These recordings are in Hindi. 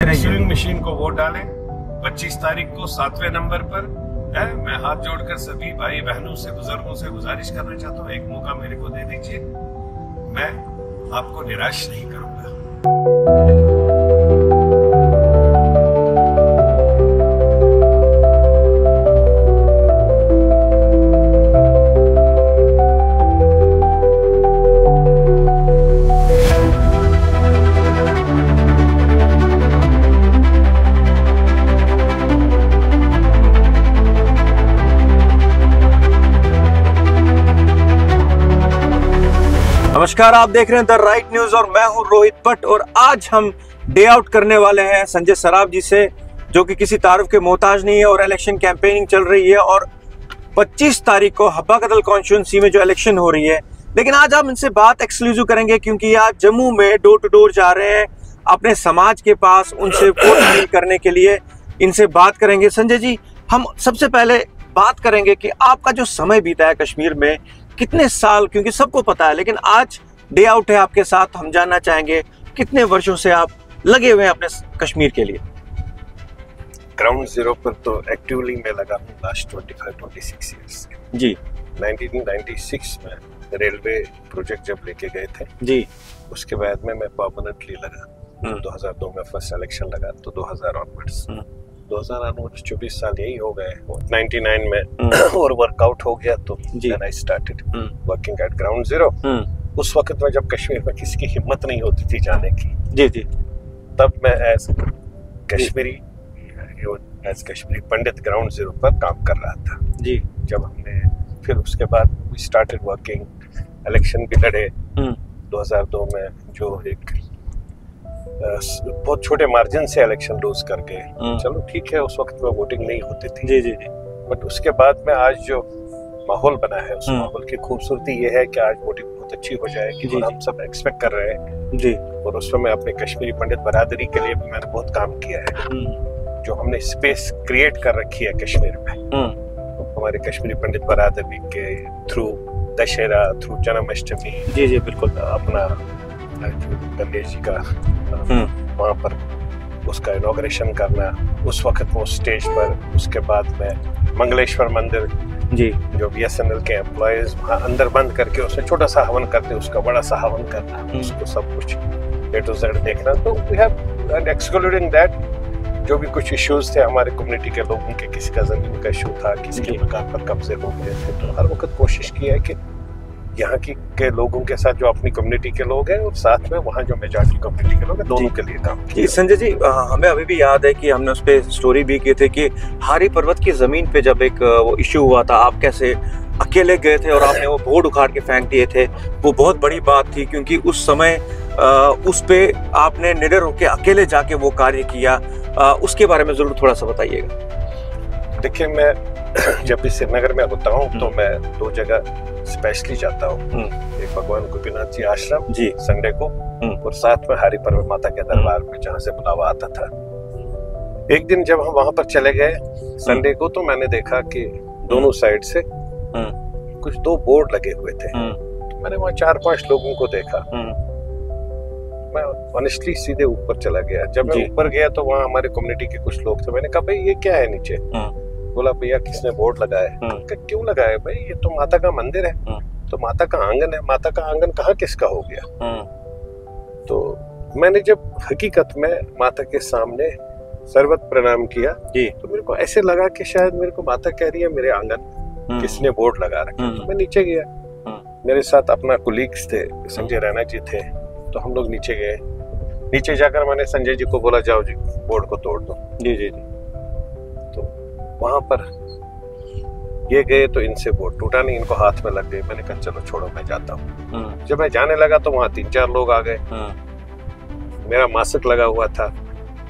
स्विंग मशीन को वोट डालें 25 तारीख को 7वें नंबर पर है। मैं हाथ जोड़कर सभी भाई बहनों से, बुजुर्गों से गुजारिश करना चाहता हूँ, एक मौका मेरे को दे दीजिए, मैं आपको निराश नहीं करूंगा। नमस्कार, आप देख रहे हैं द राइट न्यूज और मैं हूं रोहित भट्ट। और आज हम डे आउट करने वाले हैं संजय सराफ जी से, जो कि किसी तारुफ के मोहताज नहीं है और इलेक्शन कैंपेनिंग चल रही है और 25 तारीख को हब्बा कदल कॉन्स्टिट्यूंसी में जो इलेक्शन हो रही है। लेकिन आज हम इनसे बात एक्सक्लूसिव करेंगे क्योंकि आज जम्मू में डोर टू डोर जा रहे हैं अपने समाज के पास, उनसे वोट अपील करने के लिए इनसे बात करेंगे। संजय जी, हम सबसे पहले बात करेंगे कि आपका जो समय बीता है कश्मीर में, कितने साल, क्योंकि सबको पता है, लेकिन आज डे आउट है आपके साथ, हम जानना चाहेंगे कितने वर्षों से आप लगे हुए हैं अपने कश्मीर के लिए। ग्राउंड जीरो पर तो एक्टिवली मैं लगा हूँ लास्ट 25-26 ईयर्स जी। 1996 में रेलवे प्रोजेक्ट जब लेके गए थे जी, उसके बाद में मैं परमानेंटली लगा। 2002 में फर्स्ट इलेक्शन लगा, तो 2000 ऑनवर्ड्स 24 साल यही हो गए। 99 में और वर्कआउट हो गया, तो I started working at ground zero. उस वक्त में जब कश्मीर में किसी की हिम्मत नहीं होती थी जाने की, जी जी, तब मैं एज कश्मीरी पंडित ग्राउंड जीरो पर काम कर रहा था जी। जब हमने फिर उसके बाद वी स्टार्टेड वर्किंग, इलेक्शन भी लड़े 2002 में, जो एक बहुत छोटे मार्जिन से इलेक्शन लूज करके, चलो ठीक है, उस वक्त में वोटिंग नहीं होती थी जी जी जी। बट उसके बाद में आज जो माहौल बना है, उस माहौल की खूबसूरती ये है कि आज वोटिंग बहुत अच्छी हो जाएगी और हम सब एक्सपेक्ट कर रहे हैं जी। और उसमें मैं अपने कश्मीरी पंडित बरादरी के लिए भी मैंने बहुत काम किया है, जो हमने स्पेस क्रिएट कर रखी है कश्मीर में। हमारे कश्मीरी पंडित बरादरी के थ्रू दशहरा, थ्रू जन्माष्टमी, जी जी बिल्कुल, अपना गणेश जी का वहाँ पर उसका इनॉग्रेशन करना, उस वक्त वो स्टेज पर, उसके बाद में मंगलेश्वर मंदिर जी, जो BSNL के एम्प्लॉयज वहाँ अंदर बंद करके उसमें छोटा सा हवन करते, उसका बड़ा सा हवन करना, उसको सब कुछ A to Z देखना। तो वी हैव एक्सक्लूडिंग दैट, जो भी कुछ इश्यूज थे हमारे कम्युनिटी के लोगों के, किसी का जमीन का इशू था, किसी के मकान पर कब्जे हो गए थे, तो हर वक्त कोशिश की है कि यहाँ के लोगों के साथ जो अपनी कम्युनिटी के लोग हैं और साथ में वहाँ जो मेजॉरिटी कम्युनिटी के लोग हैं, दोनों के लिए काम किया। संजय जी, हमें अभी भी याद है कि हमने उस पर स्टोरी भी की थी कि हारी पर्वत की जमीन पे जब एक वो इश्यू हुआ था, आप कैसे अकेले गए थे और आपने वो बोर्ड उखाड़ के फेंक दिए थे। वो बहुत बड़ी बात थी क्योंकि उस समय उस पे आपने निडर होकर अकेले जाके वो कार्य किया। उसके बारे में जरूर थोड़ा सा बताइएगा। देखिए, मैं जब भी श्रीनगर में होता हूँ तो मैं दो जगह स्पेशली जाता हूँ। एक भगवान गोपीनाथ जी आश्रम जी संडे को, और साथ में हारी पर्वत माता के दरबार में, जहाँ से बुलावा आता था। एक दिन जब हम वहां पर चले गए संडे को, तो मैंने देखा कि दोनों साइड से कुछ 2 बोर्ड लगे हुए थे। तो मैंने वहाँ 4-5 लोगों को देखा। मैं ऑनेस्टली सीधे ऊपर चला गया। जब मैं ऊपर गया तो वहाँ हमारे कम्युनिटी के कुछ लोग थे। मैंने कहा, भाई ये क्या है नीचे? बोला, भैया किसने बोर्ड लगाया है? क्यों लगाया भाई? ये तो माता का मंदिर है, तो माता का आंगन है, माता का आंगन कहाँ किसका हो गया? तो मैंने जब हकीकत में माता के सामने सर्वत प्रणाम किया तो मेरे को ऐसे लगा कि शायद मेरे को माता कह रही है मेरे आंगन किसने बोर्ड लगा रखा। तो मैं नीचे गया, मेरे साथ अपना कोलीग्स थे, संजय रैना जी थे, तो हम लोग नीचे गए। नीचे जाकर मैंने संजय जी को बोला, जाओ जी बोर्ड को तोड़ दो। जी जी जी। तो वहां पर ये गए तो इनसे बोर्ड टूटा नहीं, इनको हाथ में लग गए। मैंने कहा चलो छोड़ो, मैं जाता हूँ। जब मैं जाने लगा तो वहाँ 3-4 लोग आ गए। मेरा मास्क लगा हुआ था,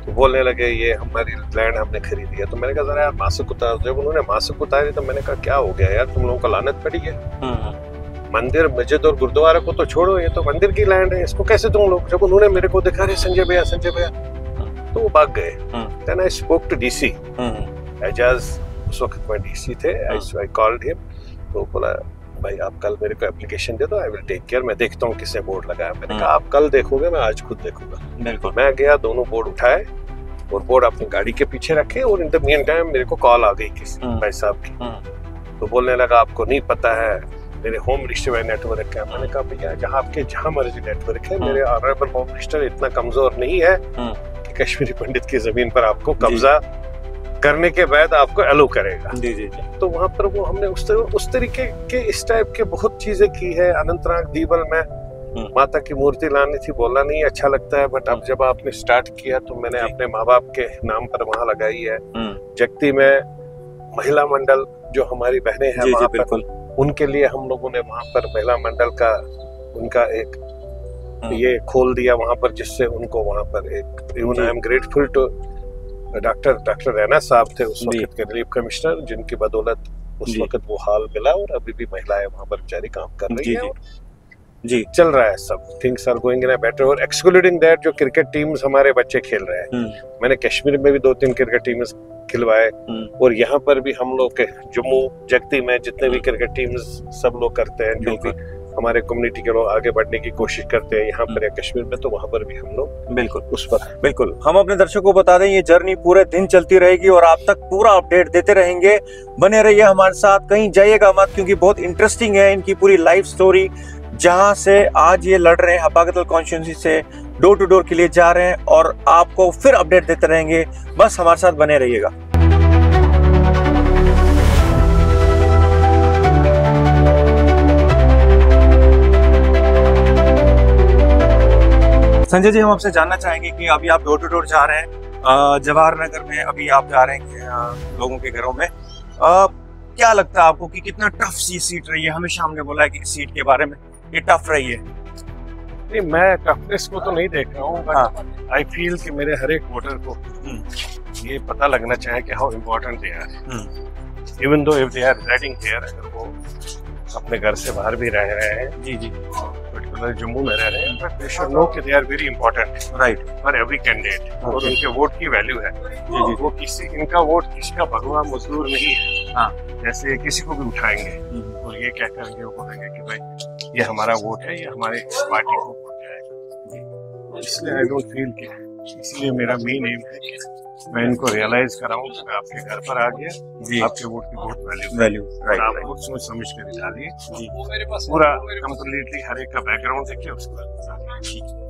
तो बोलने लगे ये हमारी लैंड हमने खरीदी है। तो मैंने कहा जरा यार मास्क उतार। जब उन्होंने मास्क उतारी तो मैंने कहा क्या हो गया यार, तुम लोगों को लानत पड़ी है? मंदिर, मस्जिद और गुरुद्वारा को तो छोड़ो, ये तो मंदिर की लैंड है, इसको कैसे तुम लोग? जब उन्होंने मेरे को देखा, अरे संजय भैया तो वो भाग गए। Then I spoke to DC Ejaz, उस वक्त में डीसी थे। आई कॉल्ड हिम, तो बोला भाई आप कल मेरे को एप्लीकेशन दे दो, आई विल टेक केयर, मैं देखता हूँ किसने बोर्ड लगाया। मैंने कहा आप कल देखोगे, मैं आज खुद देखूंगा। बिल्कुल। मैं गया, दोनों बोर्ड उठाए, और बोर्ड अपनी गाड़ी के पीछे रखे। और इन द मीन टाइम मेरे को कॉल आ गई किसी भाई साहब की, तो बोलने लगा आपको नहीं पता है मेरे होम मिनिस्टर में नेटवर्क है। मैंने कहा भैया जहाँ मर्जी नेटवर्क है, मेरे ऑनरेबल होम मिनिस्टर इतना कमजोर नहीं है कि कश्मीरी पंडित की जमीन पर आपको कब्जा करने के बाद आपको अलो करेगा। जी जी। तो वहां पर वो हमने उस तरीके के इस टाइप के बहुत चीजें की है। अनंतनाग दीवल में माता की मूर्ति लानी थी, बोलना नहीं अच्छा लगता है, बट अब जब आपने स्टार्ट किया तो मैंने अपने माँ बाप के नाम पर वहां लगाई है। जगती में महिला मंडल जो हमारी बहनें हैं वहां पर, उनके लिए हम लोगों ने वहां पर महिला मंडल का उनका एक ये खोल दिया वहां पर, जिससे उनको वहां पर एक even I am grateful to doctor Raina साहब थे उस वक्त के रिलीफ कमिश्नर, जिनकी बदौलत उस वक्त वो हाल मिला और अभी भी महिलाएं वहां पर बेचारी काम कर रही है। जी चल रहा है सब, things are going in a better. और एक्सक्लूडिंग दैट जो क्रिकेट टीम्स हमारे बच्चे खेल रहे हैं, मैंने कश्मीर में भी 2-3 क्रिकेट टीम्स खिलवाए और यहाँ पर भी हम लोग के जम्मू जगती में जितने भी क्रिकेट टीम्स सब लोग करते हैं, जो भी हमारे कम्युनिटी के लोग आगे बढ़ने की कोशिश करते हैं यहाँ पर या कश्मीर में, तो वहाँ पर भी हम लोग बिल्कुल उस पर बिल्कुल। हम अपने दर्शकों को बता दें ये जर्नी पूरे दिन चलती रहेगी और आप तक पूरा अपडेट देते रहेंगे। बने रहिए हमारे साथ, कहीं जाइएगा मत, क्योंकि बहुत इंटरेस्टिंग है इनकी पूरी लाइफ स्टोरी। जहां से आज ये लड़ रहे हैं हपागतल कॉन्स्टिट्यूंसी से, डोर टू डोर के लिए जा रहे हैं और आपको फिर अपडेट देते रहेंगे। बस हमारे साथ बने रहिएगा। संजय जी, हम आपसे जानना चाहेंगे कि अभी आप डोर टू डोर जा रहे हैं जवाहर नगर में, अभी आप जा रहे हैं लोगों के घरों में, क्या लगता है आपको कि कितना टफ सीट रही है? हमेशा हमने बोला है कि सीट के बारे में ये टफ रही है। नहीं, मैं टफनेस को तो नहीं देख रहा हूँ, बट आई फील कि मेरे हर एक वोटर को ये पता लगना चाहिए कि how important they are, even though if they are residing here, अगर वो अपने घर से बाहर भी रह रहे हैं, जी जी, पर्टिकुलर जम्मू में रह रहे हैं, बट दे शुड नो कि they are very important right for every candidate, और उनके वोट की वैल्यू है। वो किसी, इनका वोट किसी का भगवा मजदूर नहीं है, जैसे किसी को भी उठाएंगे और ये कह करके वो बोलेंगे कि भाई ये हमारा वोट है, ये हमारे पार्टी को वोट जाएगा। इसलिए आई डोंट फील कि, इसलिए मेरा मेन एम है कि मैं इनको रियलाइज कराऊं कि मैं आपके घर पर आ गया, आपके वोट की बहुत वैल्यू राइट, आप वोट सोच समझ कर डालिए, पूरा कंप्लीटली हर एक का बैकग्राउंड देखिए, उसके बाद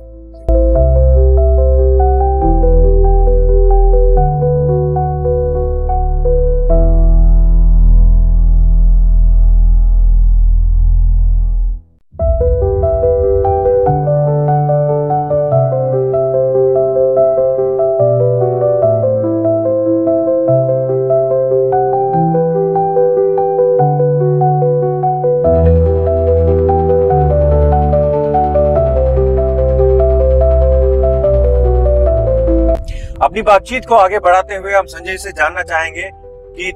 अपनी बातचीत को आगे बढ़ाते हुए हम संजय से जानना चाहेंगे कि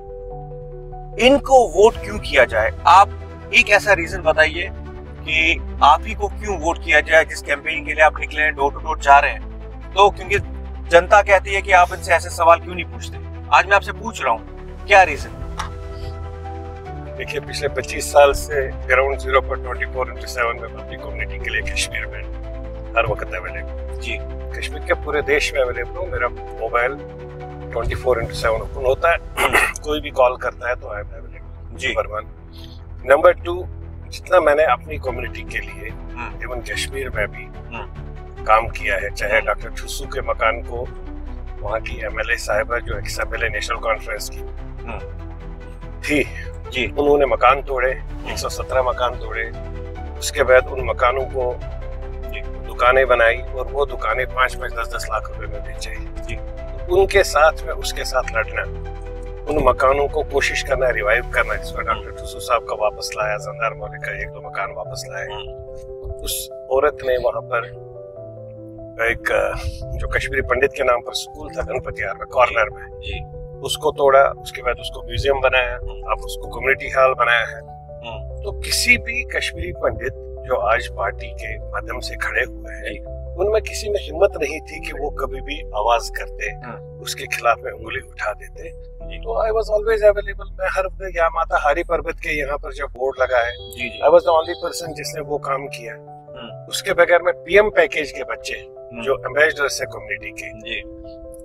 इनको वोट क्यों किया जाए। आप एक ऐसा रीजन बताइए कि आप ही को क्यों वोट किया जाए, जिस कैंपेन के लिए आप निकले हैं, डोर टू डोर जा रहे हैं, तो क्योंकि जनता कहती है कि आप इनसे ऐसे सवाल क्यों नहीं पूछते। आज मैं आपसे पूछ रहा हूँ, क्या रीजन? देखिए, पिछले 25 साल से ग्राउंड जीरो पर 24/7 में अपनी कम्युनिटी के लिए कश्मीर में हर वक्त अवेलेबल जी, कश्मीर के पूरे देश में अवेलेबल हूँ। मेरा मोबाइल 24/7 ओपन होता है, कोई भी कॉल करता है तो आई एम अवेलेबल जी, नंबर 1। नंबर 2, जितना मैंने अपनी कम्युनिटी के लिए इवन कश्मीर में भी काम किया है, चाहे डॉक्टर ठुस्सू के मकान को वहाँ की MLA साहिबा जो XMLA नेशनल कॉन्फ्रेंस की थी जी, उन्होंने मकान तोड़े, 117 मकान तोड़े, उसके बाद उन मकानों को दुकानें बनाई और वो दुकानें 5-5, 10-10 लाख रुपए में बेचे जी। उनके साथ में उसके साथ लड़ना, उन मकानों को कोशिश करना, रिवाइव करना, जिसमें डॉक्टर ठुस्सू साहब का वापस लाया, जंदार मौलिक का 1-2 मकान वापस लाए। उस औरत ने वहां पर एक जो कश्मीरी पंडित के नाम पर स्कूल था गणपतियार में कॉर्नर में जी, उसको तोड़ा, उसके बाद उसको म्यूजियम बनाया, अब उसको कम्युनिटी हॉल बनाया है। तो किसी भी कश्मीरी पंडित जो आज पार्टी के माध्यम से खड़े हुए हैं, उनमें किसी में हिम्मत नहीं थी कि वो कभी भी आवाज करते, उसके खिलाफ में उंगली उठा देते। तो आई वाज ऑलवेज अवेलेबल। मैं हर यहाँ माता हारी पर्वत के यहाँ पर जब बोर्ड लगा है, I was the only person जिसने वो काम किया। उसके बगैर में PM पैकेज के बच्चे जो एम्बेसडर्स है कम्युनिटी के,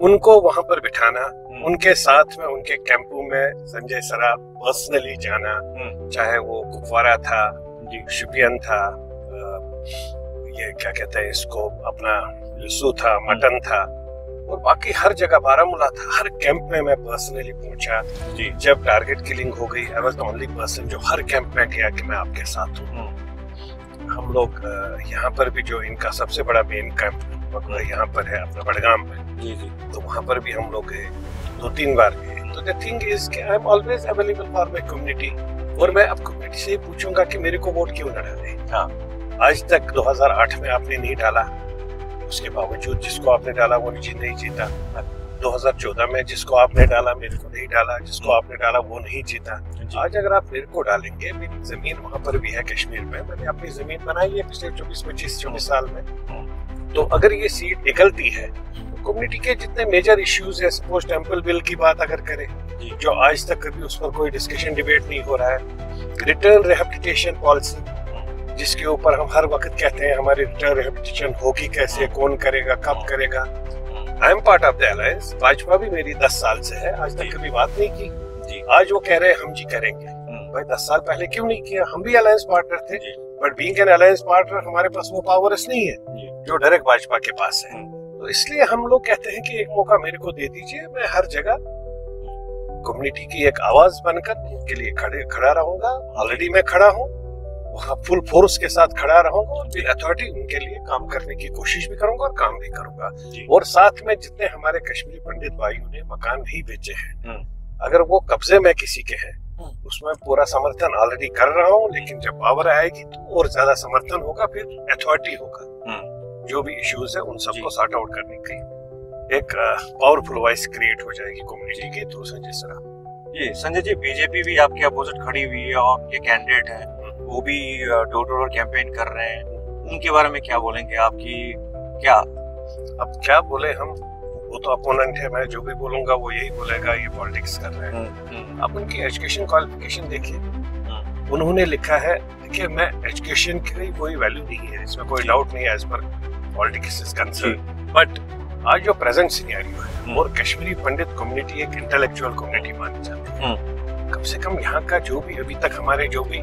उनको वहां पर बिठाना, उनके साथ में उनके कैंपों में संजय सराफ पर्सनली जाना, चाहे वो कुपवारा था, शुपियन था, ये क्या कहते हैं इसको, अपना लिसू था, मटन था, और बाकी हर जगह, बारामूला था, हर कैंप में मैं पर्सनली पहुंचा। जब टारगेट किलिंग हो गई, I was the only person जो हर कैंप में गया कि मैं आपके साथ हूँ। हम लोग यहाँ पर भी जो इनका सबसे बड़ा मेन कैंप यहाँ पर है अपना बड़गाम में, तो वहाँ पर भी हम लोग गए, 2-3 बार गए। तो द थिंग इज कि I am always available for my community, और मैं अब कम्युनिटी से पूछूंगा कि मेरे को वोट क्यों न डाले। आज तक 2008 में आपने नहीं डाला, उसके बावजूद जिसको आपने डाला वो नहीं जीता। 2014 में जिसको आपने डाला, मेरे को नहीं डाला, जिसको आपने डाला वो नहीं जीता। आज अगर आप मेरे को डालेंगे, मेरी जमीन वहां पर भी है कश्मीर में, मैंने अपनी जमीन बनाई है पिछले 24 साल में, तो अगर ये सीट निकलती है तो कम्युनिटी के जितने मेजर इश्यूज है, सपोज टेम्पल बिल की बात अगर करें, जो आज तक कभी उस पर कोई डिस्कशन डिबेट नहीं हो रहा है, रिटर्न रिहेबिलिटेशन पॉलिसी जिसके ऊपर हम हर वक्त कहते हैं हमारी रिटर्न रिहेबिलिटेशन होगी कैसे, कौन करेगा, कब करेगा। I am part of the alliance, Bhajpa भी मेरी 10 साल से है, आज तक कभी बात नहीं की। आज वो कह रहे हैं हम जी करेंगे, भाई 10 साल पहले क्यों नहीं किया? हम भी अलायंस पार्टनर थे, but being an alliance partner हमारे पास वो पावर्स नहीं है जो डायरेक्ट भाजपा के पास है। तो इसलिए हम लोग कहते हैं कि एक मौका मेरे को दे दीजिए, मैं हर जगह कम्युनिटी की एक आवाज बनकर उनके लिए खड़ा रहूंगा। ऑलरेडी मैं खड़ा हूँ, वहाँ फुल फोर्स के साथ खड़ा रहूंगा, और अथॉरिटी उनके लिए काम करने की कोशिश भी करूंगा और काम भी करूंगा। और साथ में जितने हमारे कश्मीरी पंडित भाइयों ने मकान नहीं बेचे हैं, अगर वो कब्जे में किसी के हैं, उसमें पूरा समर्थन ऑलरेडी कर रहा हूँ, लेकिन जब पावर आएगी तो और ज्यादा समर्थन होगा, फिर अथॉरिटी होगा। जो भी इश्यूज है उन सबको सॉर्ट आउट करने की एक पावरफुल वॉइस क्रिएट हो जाएगी कम्युनिटी के थ्रू। संजय सराफ जी, संजय जी, बीजेपी भी आपके अपोजिट खड़ी हुई है और ये कैंडिडेट है, वो भी डोर टू डोर कैंपेन कर रहे हैं, उनके बारे में क्या बोलेंगे? आपकी क्या, अब क्या बोले हम, वो तो अपोनेंट है, मैं जो भी बोलूंगा वो यही बोलेगा ये पॉलिटिक्स कर रहे हैं। अब उनकी एजुकेशन क्वालिफिकेशन देखिए, उन्होंने लिखा है कि मैं एजुकेशन की कोई वैल्यू नहीं है, इसमें कोई डाउट नहीं है as per politics is concern, but आज जो प्रेजेंट सिनेरियो है, और कश्मीरी पंडित कम्युनिटी एक इंटेलेक्चुअल कम्युनिटी मानी जाती है। कम से कम यहाँ का जो भी अभी तक हमारे जो भी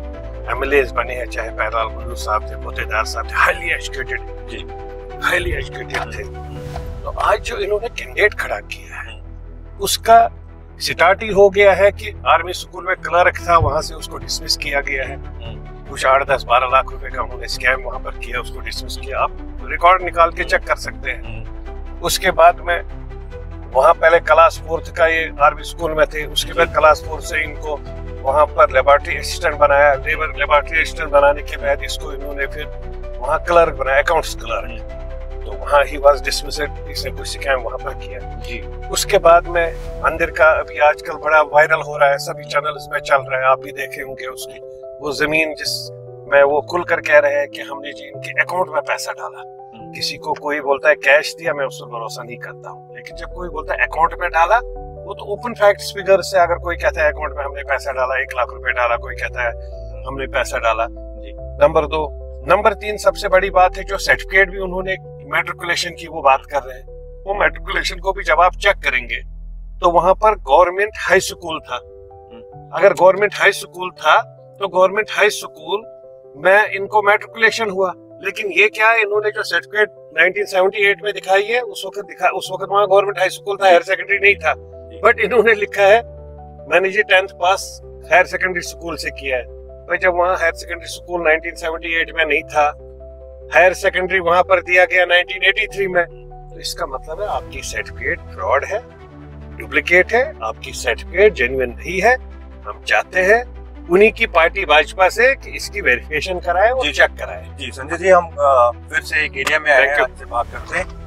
एमएलए बने हैं, चाहे पैराल गुल्लू साहब थे, पोतेदार साहब थे, हाईली एजुकेटेड थे। तो आज जो इन्होंने कैंडिडेट खड़ा किया है, उसका स्टार्ट ही हो गया है कि आर्मी स्कूल में क्लर्क था, वहां से उसको डिसमिस किया गया है। कुछ 8-10-12 लाख रुपए का उन्होंने स्कैम वहां पर किया, उसको डिसमिस किया। आप रिकॉर्ड निकाल के चेक कर सकते हैं। उसके बाद में वहां पहले क्लास 4 का ये आर्मी स्कूल में थे, उसके बाद क्लास 4 से इनको वहां पर लेबोरेटरी असिस्टेंट बनाया। लेबोरेटरी असिस्टेंट बनाने के बाद इसको इन्होंने फिर वहां क्लर्क बनाया, अकाउंट्स क्लर्क। तो वहां ही वाज डिसमिस्ड, इसने कुछ स्कैम वहां पर किया जी। उसके बाद में मंदिर का अभी आजकल बड़ा वायरल हो रहा है, सभी चैनल्स में चल रहा है, आप भी देखे होंगे। उसकी वो जमीन जिस में वो खुलकर कह रहे हैं कि हमने जी इनके अकाउंट में पैसा डाला। किसी को कोई बोलता है कैश दिया, मैं उस पर भरोसा नहीं करता हूँ, लेकिन जब कोई बोलता है अकाउंट में डाला, वो तो ओपन फैक्ट्स फिगर से, अगर कोई कहता है अकाउंट में हमने पैसा डाला, 1 लाख रुपए डाला, कोई कहता है हमने पैसा डाला जी। नंबर 2, नंबर 3 सबसे बड़ी बात है जो सर्टिफिकेट भी उन्होंने मैट्रिकुलेशन की वो बात कर रहे हैं, वो मैट्रिकुलेशन को भी जब आप चेक करेंगे तो वहां पर गवर्नमेंट हाई स्कूल था। अगर गवर्नमेंट हाई स्कूल था तो गवर्नमेंट हाई स्कूल में इनको मैट्रिकुलेशन हुआ, लेकिन ये क्या है, इन्होंने जो सर्टिफिकेट 1978 में दिखाई है, उस वक्त वहाँ गवर्नमेंट हाई स्कूल था, हायर सेकेंडरी नहीं था, बट इन्होंने लिखा है मैंने जी 10th पास हायर सेकेंडरी स्कूल से किया है। भाई जब वहाँ हायर सेकेंडरी स्कूल 1978 में नहीं था, हायर सेकेंडरी वहां पर दिया गया 1983 में, तो इसका मतलब है आपकी सर्टिफिकेट फ्रॉड है, डुप्लीकेट है, आपकी सर्टिफिकेट जेन्युइन नहीं है। हम चाहते हैं उन्हीं की पार्टी भाजपा से कि इसकी वेरिफिकेशन कराए और चेक कराए। जी संजय जी, हम फिर से एक एरिया में आए हैं, आपसे बात करते हैं।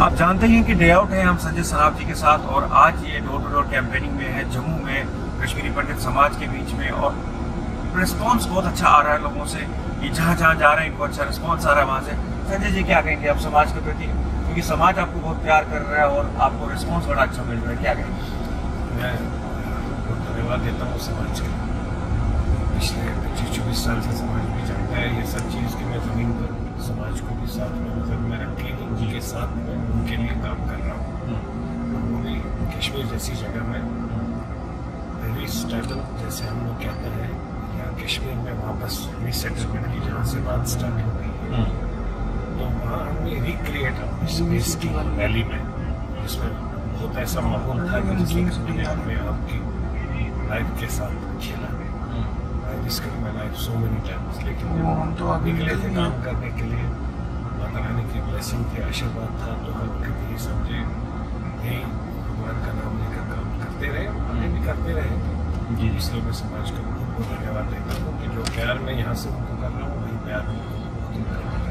आप जानते हैं कि डे आउट है हम संजय सराफ जी के साथ, और आज ये डोर टू डोर कैंपेनिंग में है जम्मू में कश्मीरी पंडित समाज के बीच में। और रिस्पॉन्स बहुत अच्छा आ रहा है लोगों से कि जहाँ जहाँ जा रहे हैं इनको अच्छा रिस्पॉन्स आ रहा है वहाँ से। संजय जी क्या कहेंगे आप समाज के प्रति, क्योंकि समाज आपको बहुत प्यार कर रहा है और आपको रिस्पॉन्स बड़ा अच्छा मिल रहा है, क्या कहेंगे? मैं धन्यवाद देता हूँ समाज के। पिछले 25-24 साल से समाज भी जानता है ये सब चीज़ कि मैं ज़मीन पर समाज को भी साथ में मतलब मैं रख के उनके साथ में उनके लिए काम कर रहा हूँ। वो भी कश्मीर जैसी जगह में वेरी स्टेबल, जैसे हम लोग कहते हैं या कश्मीर में वापस रीसेटलमेंट की जहाँ से बात स्टार्ट हो गई है, तो वहाँ हमने रिक्रिएट अपनी वैली में, जिसमें बहुत ऐसा माहौल था कि जिसमें हमने आपकी लाइफ के साथ खेला। My life so many times, लेकिन हम तो निकले थे काम करने के लिए, माता रानी की ब्लेसिंग थी, आशीर्वाद था, तो हम कभी समझे यही भगवान का नाम लेकर काम करते रहे, आगे भी करते रहे जी। इसलिए मैं समाज का बहुत बहुत धन्यवाद देता हूँ कि जो प्यार मैं यहाँ से उनको कर रहा हूँ वही प्यार उनको कर रहा हूँ।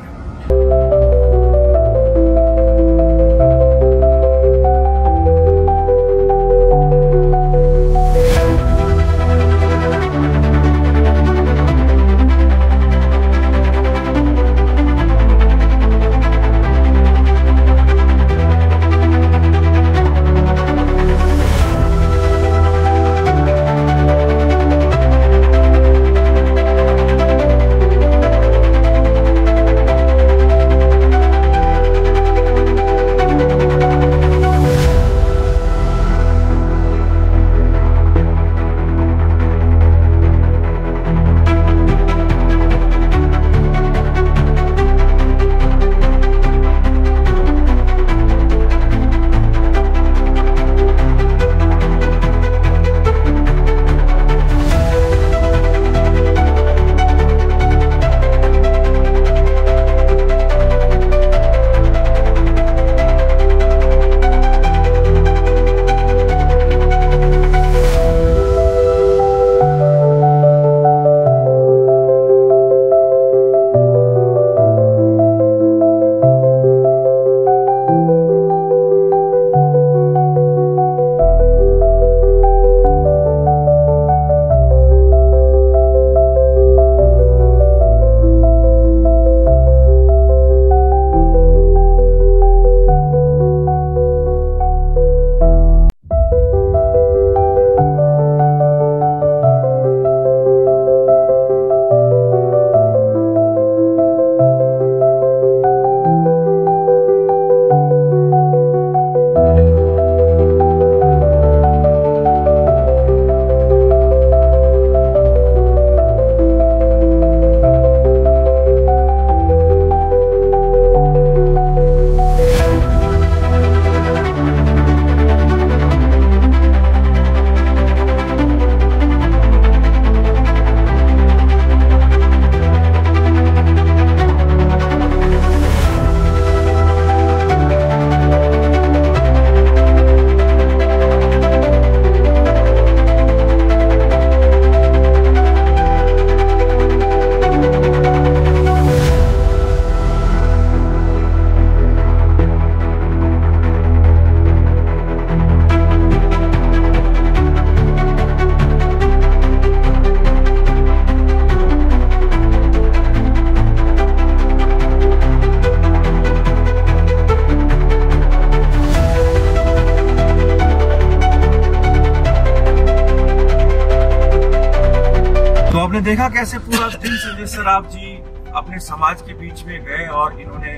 आपने देखा कैसे पूरा दिन संजय सराफ जी अपने समाज के बीच में गए और इन्होंने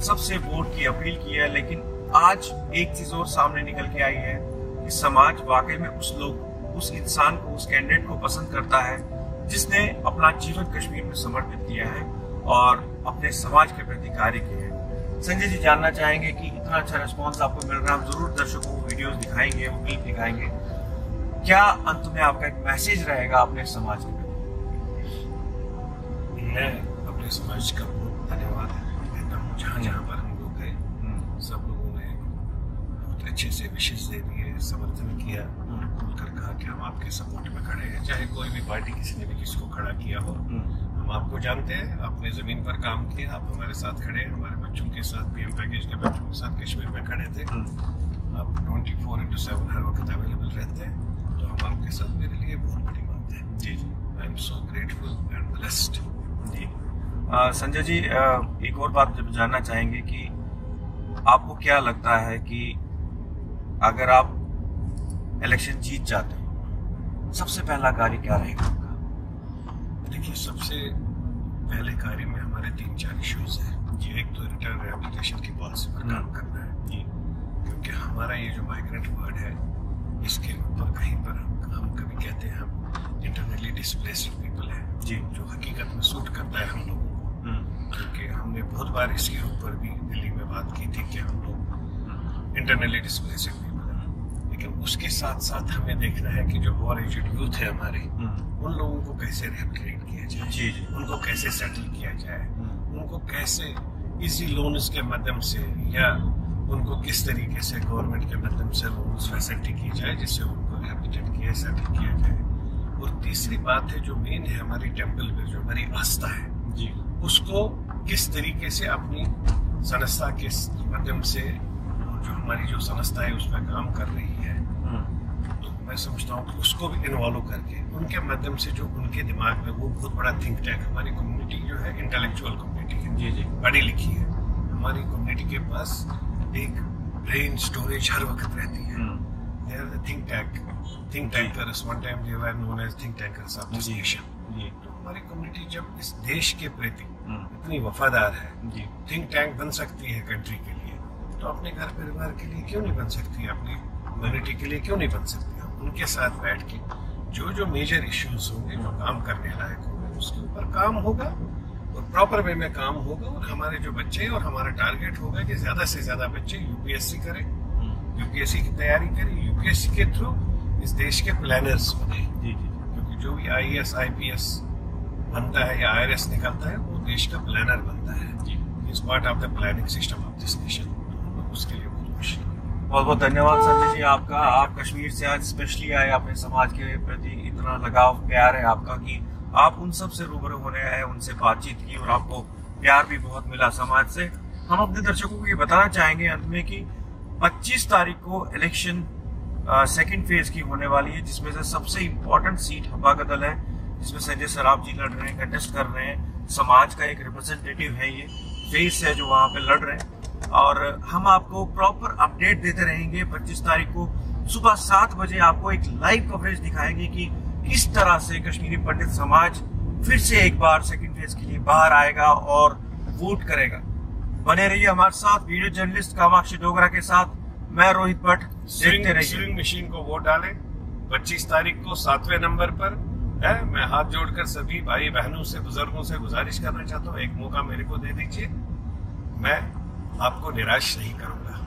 सबसे वोट की अपील की है। लेकिन आज एक चीज और सामने निकल के आई है कि समाज वाकई में उस इंसान को, उस कैंडिडेट को पसंद करता है जिसने अपना जीवन कश्मीर में समर्पित किया है और अपने समाज के प्रति कार्य किए हैं। संजय जी जानना चाहेंगे कि इतना अच्छा रिस्पॉन्स आपको मिल रहा है, हम जरूर दर्शकों को वीडियोस दिखाएंगे, वो क्लिप दिखाएंगे, क्या अंत में आपका एक मैसेज रहेगा अपने समाज के प्रति? मैं अपने समाज का बहुत धन्यवाद देता हूँ। जहाँ जहाँ पर हम लोग गए सब लोगों ने बहुत अच्छे से विशेष दे दिए, समर्थन किया, खुलकर कहा कि हम आपके सपोर्ट में खड़े हैं। चाहे कोई भी पार्टी किसी ने भी किसको खड़ा किया हो, हम आपको जानते हैं, आपने जमीन पर काम किया, आप हमारे साथ खड़े हैं, हमारे बच्चों के साथ, पीएम पैकेज के बच्चों के साथ कश्मीर में खड़े थे। आप 24/7 हर वक्त अवेलेबल रहते हैं, तो हम आपके साथ, मेरे लिए बहुत बड़ी बात है। जी जी, I am so grateful and blessed. जी संजय जी, एक और बात जब जानना चाहेंगे कि आपको क्या लगता है कि अगर आप इलेक्शन जीत जाते हैं, सबसे पहला कार्य क्या रहेगा आपका? देखिए, सबसे पहले कार्य में हमारे 3-4 इश्यूज हैं जी। एक तो रिटर्न रिहेबिलिटेशन की पॉलिसी पर काम करना है जी, क्योंकि हमारा ये जो माइग्रेंट वर्ड है, इसके ऊपर कहीं पर हम कभी कहते हैं हम इंटरनली डिस्प्लेस्ड पीपल हैं जी, जो हकीकत में सूट करता है हम लोगों को। क्योंकि हमने बहुत बार इसके ऊपर भी दिल्ली में बात की थी कि हम लोग इंटरनली डिस्प्लेस्ड पीपल हैं, लेकिन उसके साथ साथ हमें देखना है कि जो और एजेड यूथ है हमारे, उन लोगों को कैसे रिहेबिलिटेट किया जाए जी जी, उनको कैसे सेटल किया जाए, उनको कैसे इजी लोन्स के माध्यम से या उनको किस तरीके से गवर्नमेंट के माध्यम से लोन्स फैसिलिटी की जाए जिससे उनको रिहेबिलिटेट किया, सेटल किया जाए। और तीसरी बात है जो मेन है हमारी टेम्पल में जो हमारी आस्था है जी, उसको किस तरीके से अपनी संस्था के माध्यम से, जो हमारी जो संस्था है उसमें काम कर रही है, तो मैं समझता हूँ कि उसको भी इन्वॉल्व करके उनके माध्यम से जो उनके दिमाग में वो बहुत बड़ा थिंक टैंक, हमारी कम्युनिटी जो है इंटेलेक्चुअल कम्युनिटी है जी जी, पढ़ी लिखी है, हमारी कम्युनिटी के पास एक ब्रेन स्टोरेज हर वक्त रहती है। They are the think tankers. One time they were known as think tankers of this nation. तो हमारी कम्युनिटी जब इस देश के प्रति इतनी वफादार है, थिंक टैंक बन सकती है कंट्री के लिए, तो अपने घर परिवार के लिए क्यों नहीं बन सकती, अपनी कम्युनिटी के लिए क्यों नहीं बन सकती? हम उनके साथ बैठ के जो जो मेजर इश्यूज होंगे, जो काम करने लायक होंगे, उसके ऊपर काम होगा और प्रॉपर वे में काम होगा। और हमारे जो बच्चे, और हमारा टारगेट होगा कि ज्यादा से ज्यादा बच्चे यूपीएससी करें, यूपीएससी की तैयारी करें, यूपीएससी के थ्रू इस देश के प्लानर्स बने जी जी, क्योंकि जो भी आईएएस आईपीएस बनता है या आईआरएस निकलता है वो देश का प्लानर बनता है जी, is part of the planning system of this nation. उसके लिए बहुत खुशी। बहुत बहुत धन्यवाद संजय जी आपका। आप कश्मीर से आज स्पेशली आए, अपने समाज के प्रति इतना लगाव प्यार है आपका कि आप उन सब से रूबरू होने आए, उनसे बातचीत की और आपको प्यार भी बहुत मिला समाज से। हम अपने दर्शकों को ये बताना चाहेंगे अंत में कि 25 तारीख को इलेक्शन सेकंड फेज की होने वाली है, जिसमें से सबसे इम्पोर्टेंट सीट हब्बा का दल है, जिसमें संजय सराफ जी लड़ रहे हैं, कंटेस्ट कर रहे हैं। समाज का एक रिप्रेजेंटेटिव है, ये फेस है जो वहां पे लड़ रहे हैं। और हम आपको प्रॉपर अपडेट देते रहेंगे। 25 तारीख को सुबह 7 बजे आपको एक लाइव कवरेज दिखाएंगे कि किस तरह से कश्मीरी पंडित समाज फिर से एक बार सेकंड फेज के लिए बाहर आएगा और वोट करेगा। बने रहिए हमारे साथ, वीडियो जर्नलिस्ट कामाक्षी डोगरा के साथ मैं रोहित भट्ट। देखते रहिए। स्विंग मशीन को वोट डालें 25 तारीख को 7वें नंबर पर है। मैं हाथ जोड़कर सभी भाई बहनों से, बुजुर्गों से गुजारिश करना चाहता हूँ, एक मौका मेरे को दे दीजिए, मैं आपको निराश नहीं करूंगा।